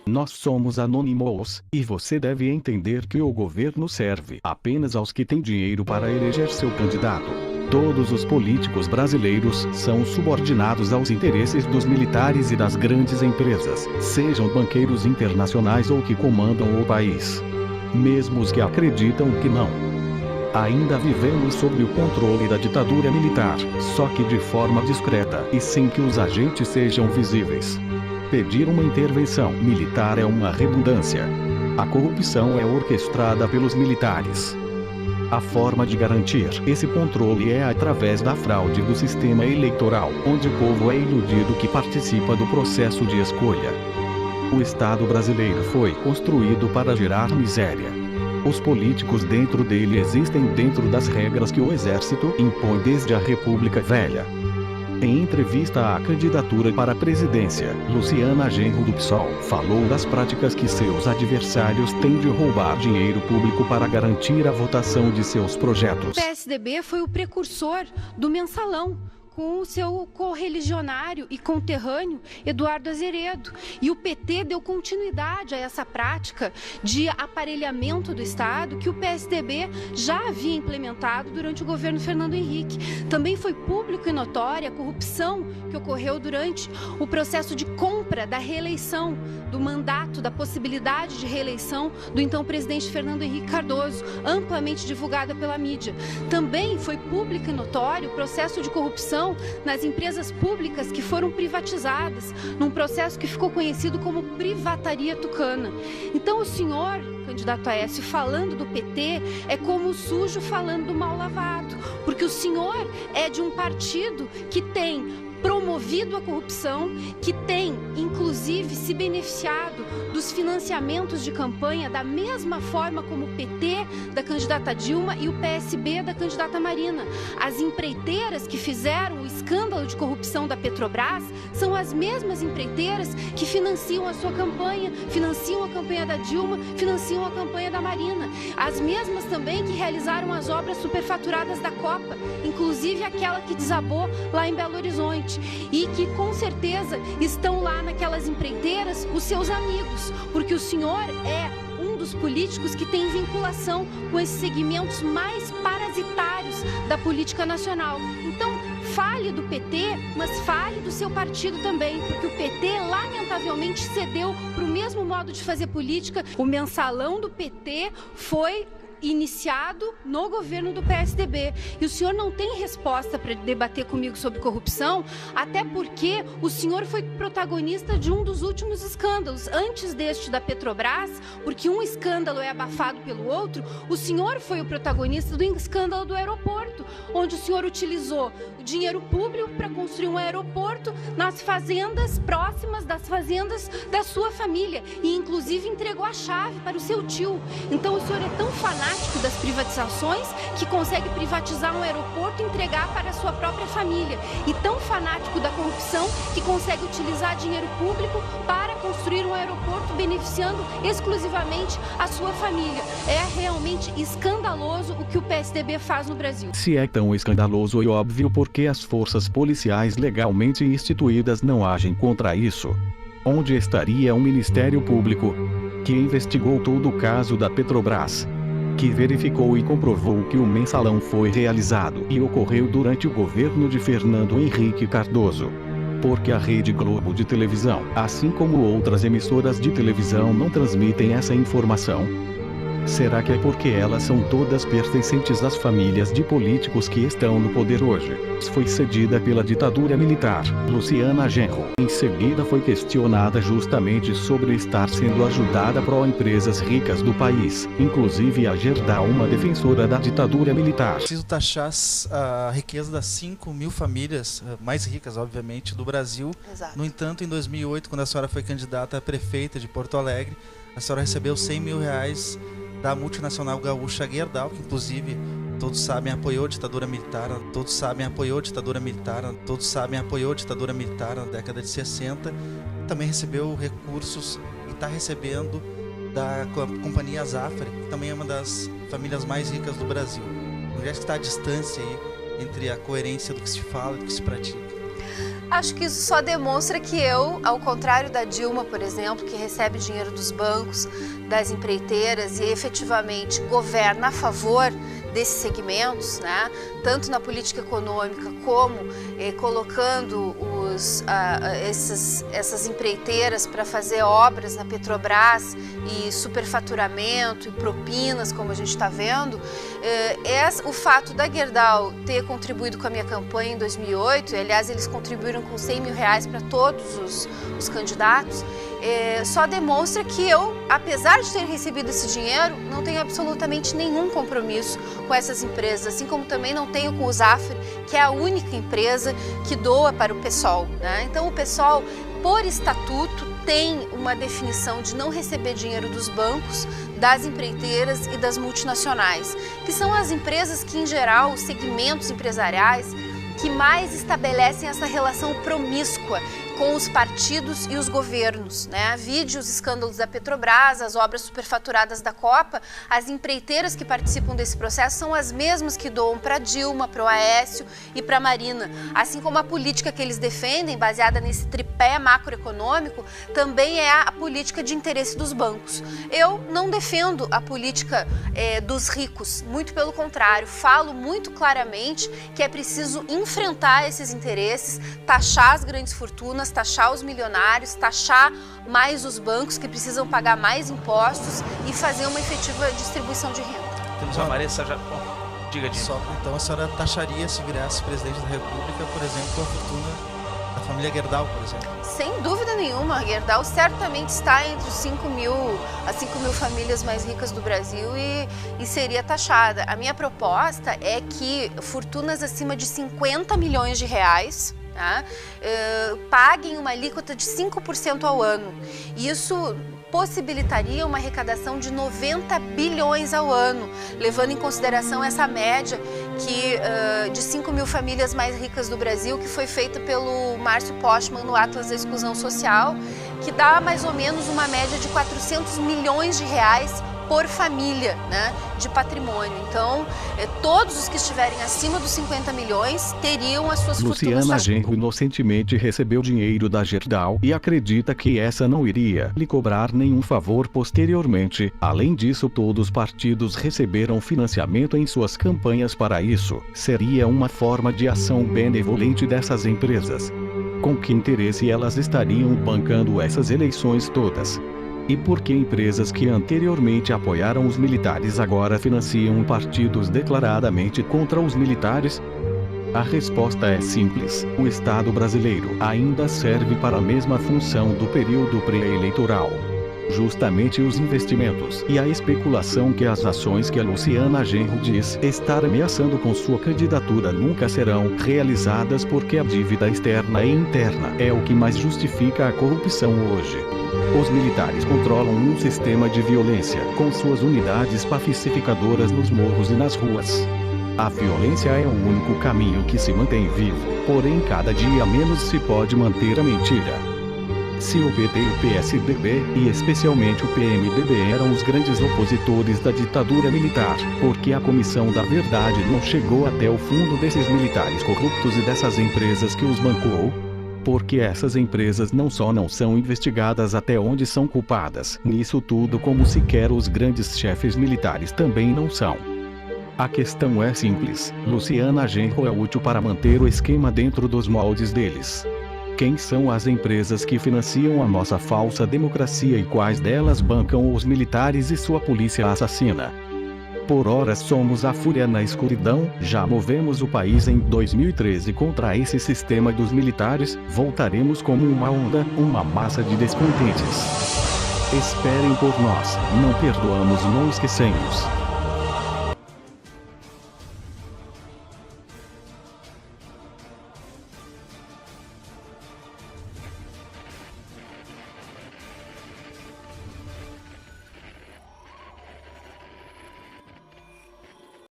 Nós somos anônimos, e você deve entender que o governo serve apenas aos que têm dinheiro para eleger seu candidato. Todos os políticos brasileiros são subordinados aos interesses dos militares e das grandes empresas, sejam banqueiros internacionais ou que comandam o país. Mesmo os que acreditam que não. Ainda vivemos sob o controle da ditadura militar, só que de forma discreta e sem que os agentes sejam visíveis. Pedir uma intervenção militar é uma redundância. A corrupção é orquestrada pelos militares. A forma de garantir esse controle é através da fraude do sistema eleitoral, onde o povo é iludido que participa do processo de escolha. O Estado brasileiro foi construído para gerar miséria. Os políticos dentro dele existem dentro das regras que o Exército impõe desde a República Velha. Em entrevista à candidatura para a presidência, Luciana Genro do PSOL falou das práticas que seus adversários têm de roubar dinheiro público para garantir a votação de seus projetos. O PSDB foi o precursor do mensalão, com o seu correligionário e conterrâneo Eduardo Azeredo. E o PT deu continuidade a essa prática de aparelhamento do Estado que o PSDB já havia implementado durante o governo Fernando Henrique. Também foi público e notória a corrupção que ocorreu durante o processo de compra da reeleição, do mandato, da possibilidade de reeleição do então presidente Fernando Henrique Cardoso, amplamente divulgada pela mídia. Também foi público e notório o processo de corrupção nas empresas públicas que foram privatizadas, num processo que ficou conhecido como privataria tucana. Então o senhor, candidato Aécio, falando do PT, é como o sujo falando do mal lavado, porque o senhor é de um partido que tem promovido a corrupção, que tem, inclusive, se beneficiado dos financiamentos de campanha da mesma forma como o PT da candidata Dilma e o PSB da candidata Marina. As empreiteiras que fizeram o escândalo de corrupção da Petrobras são as mesmas empreiteiras que financiam a sua campanha, financiam a campanha da Dilma, financiam a campanha da Marina. As mesmas também que realizaram as obras superfaturadas da Copa, inclusive aquela que desabou lá em Belo Horizonte. E que com certeza estão lá naquelas empreiteiras os seus amigos, porque o senhor é um dos políticos que tem vinculação com esses segmentos mais parasitários da política nacional. Então, fale do PT, mas fale do seu partido também, porque o PT, lamentavelmente, cedeu para o mesmo modo de fazer política. O mensalão do PT foi iniciado no governo do PSDB. E o senhor não tem resposta para debater comigo sobre corrupção, até porque o senhor foi protagonista de um dos últimos escândalos. Antes deste da Petrobras, porque um escândalo é abafado pelo outro, o senhor foi o protagonista do escândalo do aeroporto, onde o senhor utilizou o dinheiro público para construir um aeroporto nas fazendas próximas das fazendas da sua família e inclusive entregou a chave para o seu tio. Então o senhor é tão fanático das privatizações que consegue privatizar um aeroporto e entregar para a sua própria família. E tão fanático da corrupção que consegue utilizar dinheiro público para construir um aeroporto beneficiando exclusivamente a sua família. É realmente escandaloso o que o PSDB faz no Brasil. Se é tão escandaloso e óbvio, por que as forças policiais legalmente instituídas não agem contra isso? Onde estaria um Ministério Público que investigou todo o caso da Petrobras, que verificou e comprovou que o mensalão foi realizado e ocorreu durante o governo de Fernando Henrique Cardoso? Porque a Rede Globo de televisão, assim como outras emissoras de televisão, não transmitem essa informação? Será que é porque elas são todas pertencentes às famílias de políticos que estão no poder hoje? Foi cedida pela ditadura militar. Luciana Genro, em seguida, foi questionada justamente sobre estar sendo ajudada por empresas ricas do país, inclusive a Gerdau, uma defensora da ditadura militar. Preciso taxar a riqueza das 5.000 famílias mais ricas, obviamente, do Brasil. Exato. No entanto, em 2008, quando a senhora foi candidata a prefeita de Porto Alegre, a senhora recebeu R$100 mil da multinacional gaúcha Gerdau, que inclusive todos sabem apoiou a ditadura militar, todos sabem apoiou a ditadura militar, todos sabem apoiou a ditadura militar na década de 60. Também recebeu recursos e está recebendo da companhia Zafra, que também é uma das famílias mais ricas do Brasil. Onde é que está a distância aí entre a coerência do que se fala e do que se pratica? Acho que isso só demonstra que eu, ao contrário da Dilma, por exemplo, que recebe dinheiro dos bancos, das empreiteiras e efetivamente governa a favor desses segmentos, né? Tanto na política econômica como colocando essas empreiteiras para fazer obras na Petrobras e superfaturamento e propinas, como a gente está vendo. O fato da Gerdau ter contribuído com a minha campanha em 2008, e, aliás, eles contribuíram com 100 mil reais para todos os candidatos, só demonstra que eu, apesar de ter recebido esse dinheiro, não tenho absolutamente nenhum compromisso com essas empresas, assim como também não tenho com o Zafre, que é a única empresa que doa para o PSOL, né? Então o PSOL, por estatuto, tem uma definição de não receber dinheiro dos bancos, das empreiteiras e das multinacionais, que são as empresas que, em geral, os segmentos empresariais que mais estabelecem essa relação promíscua com os partidos e os governos, né? Vide os escândalos da Petrobras, as obras superfaturadas da Copa. As empreiteiras que participam desse processo são as mesmas que doam para Dilma, para o Aécio e para a Marina. Assim como a política que eles defendem, baseada nesse tripé macroeconômico, também é a política de interesse dos bancos. Eu não defendo a política dos ricos, muito pelo contrário, falo muito claramente que é preciso enfrentar esses interesses, taxar as grandes fortunas, taxar os milionários, taxar mais os bancos que precisam pagar mais impostos e fazer uma efetiva distribuição de renda. Temos a Marissa já... Diga. Então a senhora taxaria, se virasse presidente da República, por exemplo, a fortuna da família Gerdau, por exemplo? Sem dúvida nenhuma, a Gerdau certamente está entre as 5 mil famílias mais ricas do Brasil e seria taxada. A minha proposta é que fortunas acima de 50 milhões de reais, tá, paguem uma alíquota de 5% ao ano. Isso possibilitaria uma arrecadação de 90 bilhões ao ano, levando em consideração essa média de 5 mil famílias mais ricas do Brasil, que foi feita pelo Márcio Postman no Atlas da Exclusão Social, que dá mais ou menos uma média de 400 milhões de reais por família, né, de patrimônio. Então, todos os que estiverem acima dos 50 milhões teriam as suas fortunas. Luciana Genro inocentemente recebeu dinheiro da Gerdau e acredita que essa não iria lhe cobrar nenhum favor posteriormente. Além disso, todos os partidos receberam financiamento em suas campanhas para isso. Seria uma forma de ação benevolente dessas empresas. Com que interesse elas estariam bancando essas eleições todas? E por que empresas que anteriormente apoiaram os militares agora financiam partidos declaradamente contra os militares? A resposta é simples. O Estado brasileiro ainda serve para a mesma função do período pré-eleitoral. Justamente os investimentos e a especulação que as ações que a Luciana Genro diz estar ameaçando com sua candidatura nunca serão realizadas, porque a dívida externa e interna é o que mais justifica a corrupção hoje. Os militares controlam um sistema de violência, com suas unidades pacificadoras nos morros e nas ruas. A violência é o único caminho que se mantém vivo, porém cada dia menos se pode manter a mentira. Se o PT e o PSDB, e especialmente o PMDB, eram os grandes opositores da ditadura militar, porque a Comissão da Verdade não chegou até o fundo desses militares corruptos e dessas empresas que os bancou? Porque essas empresas não só não são investigadas até onde são culpadas nisso tudo, como sequer os grandes chefes militares também não são. A questão é simples. Luciana Genro é útil para manter o esquema dentro dos moldes deles. Quem são as empresas que financiam a nossa falsa democracia e quais delas bancam os militares e sua polícia assassina? Por ora somos a fúria na escuridão, já movemos o país em 2013 contra esse sistema dos militares, voltaremos como uma onda, uma massa de descontentes. Esperem por nós, não perdoamos, não esquecemos.